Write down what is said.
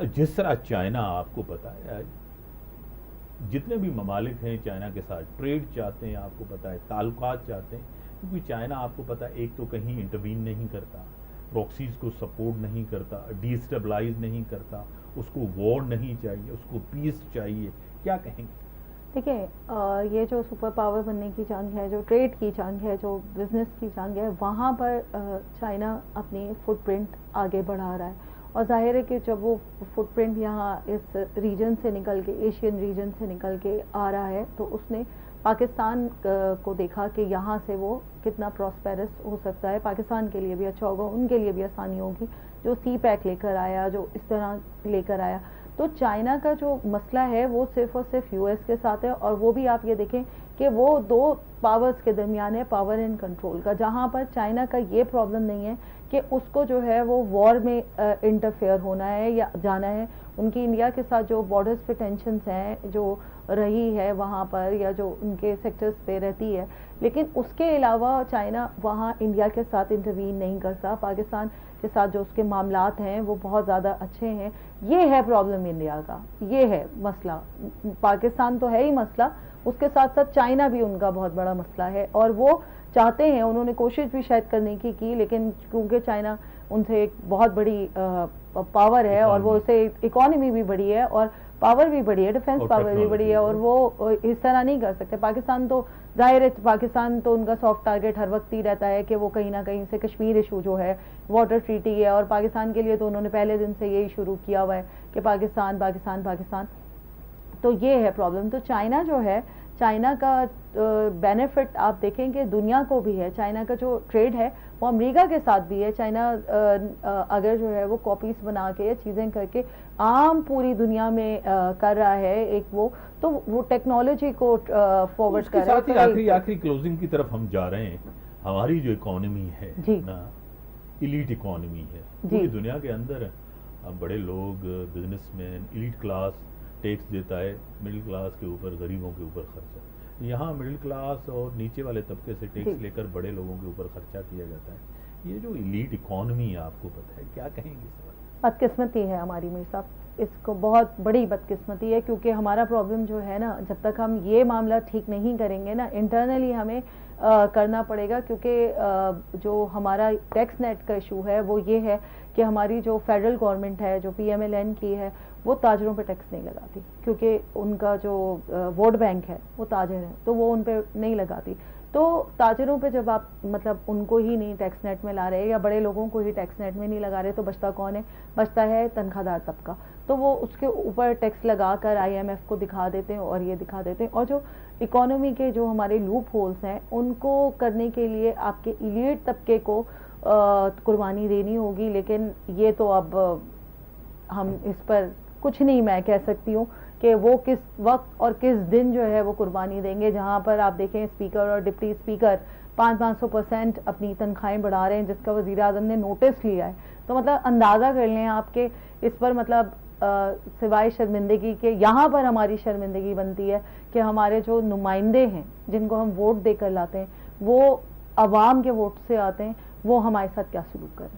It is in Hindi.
जिस तरह चाइना, आपको पता है, जितने भी ममालिक हैं चाइना के साथ ट्रेड चाहते हैं, आपको पता है ताल्लुकात चाहते हैं, क्योंकि चाइना आपको पता है एक तो कहीं इंटरवीन नहीं करता, प्रॉक्सीज को सपोर्ट नहीं करता, डिस्टेबलाइज नहीं करता, उसको वॉर नहीं चाहिए, उसको पीस चाहिए। क्या कहेंगे? देखिए, ये जो सुपर पावर बनने की जंग है, जो ट्रेड की जंग है, जो बिजनेस की जंग है, वहाँ पर चाइना अपनी फुटप्रिंट आगे बढ़ा रहा है। और जाहिर है कि जब वो फुटप्रिंट यहाँ इस रीजन से निकल के, एशियन रीजन से निकल के आ रहा है, तो उसने पाकिस्तान को देखा कि यहाँ से वो कितना प्रॉस्पेरस हो सकता है। पाकिस्तान के लिए भी अच्छा होगा, उनके लिए भी आसानी होगी। जो सी पैक लेकर आया, जो इस तरह लेकर आया, तो चाइना का जो मसला है वो सिर्फ और सिर्फ यूएस के साथ है। और वो भी आप ये देखें कि वो दो पावर्स के दरमियान है, पावर एंड कंट्रोल का, जहाँ पर चाइना का ये प्रॉब्लम नहीं है कि उसको जो है वो वॉर में इंटरफेयर होना है या जाना है। उनकी इंडिया के साथ जो बॉर्डर्स पे टेंशन्स हैं जो रही है वहाँ पर, या जो उनके सेक्टर्स पे रहती है, लेकिन उसके अलावा चाइना वहाँ इंडिया के साथ इंटरवीन नहीं करता। पाकिस्तान के साथ जो उसके मामलात हैं वो बहुत ज़्यादा अच्छे हैं। ये है प्रॉब्लम इंडिया का, ये है मसला। पाकिस्तान तो है ही मसला, उसके साथ साथ चाइना भी उनका बहुत बड़ा मसला है। और वो चाहते हैं, उन्होंने कोशिश भी शायद करने की, लेकिन क्योंकि चाइना उनसे एक बहुत बड़ी पावर है, और वो इकॉनमी उसे इकोनॉमी भी बड़ी है और पावर भी बड़ी है, डिफेंस और पावर भी बड़ी टेक्नोलॉजी है, भी और है। वो इस तरह नहीं कर सकते। पाकिस्तान तो जाहिर है, पाकिस्तान तो उनका सॉफ्ट टारगेट हर वक्त ही रहता है कि वो कहीं ना कहीं से कश्मीर इशू जो है, वाटर ट्रीटी है, और पाकिस्तान के लिए तो उन्होंने पहले दिन से यही शुरू किया हुआ है कि पाकिस्तान पाकिस्तान पाकिस्तान। तो ये है प्रॉब्लम। तो चाइना जो है, चाइना का बेनिफिट आप देखेंगे दुनिया को भी है। चाइना का जो ट्रेड है वो अमेरिका के साथ भी है। चाइना अगर जो है वो कॉपीज बना के या चीज़ें करके आम पूरी दुनिया में कर रहा है एक तो वो टेक्नोलॉजी को तो फॉरवर्ड उसके कर रहा है साथ ही पढ़ाई आखिरी कर। आखिरी क्लोजिंग की तरफ हम जा रहे हैं। हमारी जो इकोनॉमी है जी ना, इलीट इकोनॉमी है जी पूरी दुनिया के अंदर। अब बड़े लोग, बिजनेसमैन, इलीट क्लास टैक्स देता है, मिडिल क्लास के ऊपर, गरीबों के ऊपर खर्चा। यहाँ मिडिल क्लास और नीचे वाले तबके से जी। टैक्स लेकर बड़े लोगों के ऊपर खर्चा किया जाता है। ये जो इलीट इकोनॉमी है, आपको पता है, क्या कहेंगे इस बारे बदकिस्मती है हमारी मीर साहब, इसको बहुत बड़ी बदकिस्मती है। क्योंकि हमारा प्रॉब्लम जो है ना, जब तक हम ये मामला ठीक नहीं करेंगे ना, इंटरनली हमें करना पड़ेगा। क्योंकि जो हमारा टैक्स नेट का इशू है वो ये है कि हमारी जो फेडरल गवर्नमेंट है, जो पीएमएलएन की है, वो ताजरों पे टैक्स नहीं लगाती। क्योंकि उनका जो वोट बैंक है वो ताजर है, तो वो उन पे नहीं लगाती। तो ताजरों पे जब आप मतलब उनको ही नहीं टैक्स नेट में ला रहे, या बड़े लोगों को ही टैक्स नेट में नहीं लगा रहे, तो बचता कौन है? बचता है तनख्वाहदार तबका। तो वो उसके ऊपर टैक्स लगाकर आईएमएफ को दिखा देते हैं और ये दिखा देते हैं। और जो इकोनॉमी के जो हमारे लूप होल्स हैं उनको करने के लिए आपके इलीट तबके को कुर्बानी देनी होगी। लेकिन ये तो अब हम इस पर कुछ नहीं मैं कह सकती हूँ कि वो किस वक्त और किस दिन जो है वो कुर्बानी देंगे। जहाँ पर आप देखें स्पीकर और डिप्टी स्पीकर 500-500% अपनी तनख्वाहें बढ़ा रहे हैं, जिसका वज़ीर आज़म ने नोटिस लिया है। तो मतलब अंदाज़ा कर लें आपके इस पर, मतलब सिवाय शर्मिंदगी के, यहाँ पर हमारी शर्मिंदगी बनती है कि हमारे जो नुमाइंदे हैं जिनको हम वोट देकर लाते हैं, वो आवाम के वोट से आते हैं, वो हमारे साथ क्या सलूक करें।